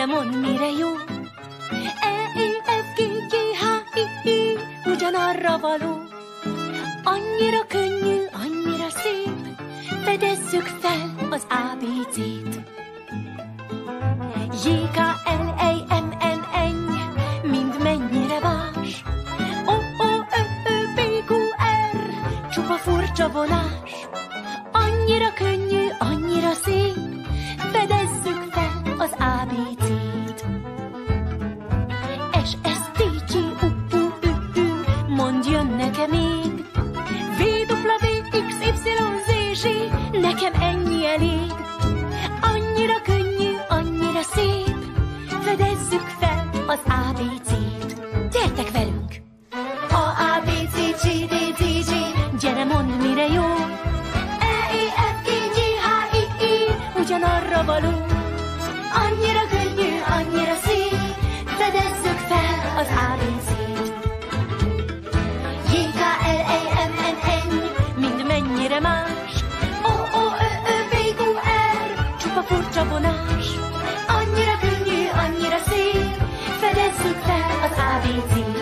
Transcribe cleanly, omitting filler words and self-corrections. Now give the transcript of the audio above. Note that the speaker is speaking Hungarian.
gyere mondd, mire jó. E-I-F-G-G-H-I-I, ugyanarra való. Annyira könnyű, annyira szép, fedezzük fel az ABC-t. J-K-L-M-N-N, mind mennyire más. O-O-Ö-Ö-P-Q-R, csupa furcsa vonás. Annyira könnyű, annyira szép, fedezzük fel az ABC-t. S-S-T-G-U-U-Ü-Ü, mondd, jönnek-e még? V-W-X-Y-Z-Z, nekem ennyi elég. Annyira könnyű, annyira szép, fedezzük fel az ABC-t. Gyertek velünk! A-A-B-C-C-D-D-G, gyere mondd, mire jó. E-E-F-G-G-H-I-I, ugyanarra való. Annyira könnyű, annyira szép, fedezzük fel az ABC-t. J-K-L-M-N-N, mind mennyire más. O-O-Ö-Ö-P-Q-R, csupa furcsa vonás. Annyira könnyű, annyira szép, fedezzük fel az ABC-t.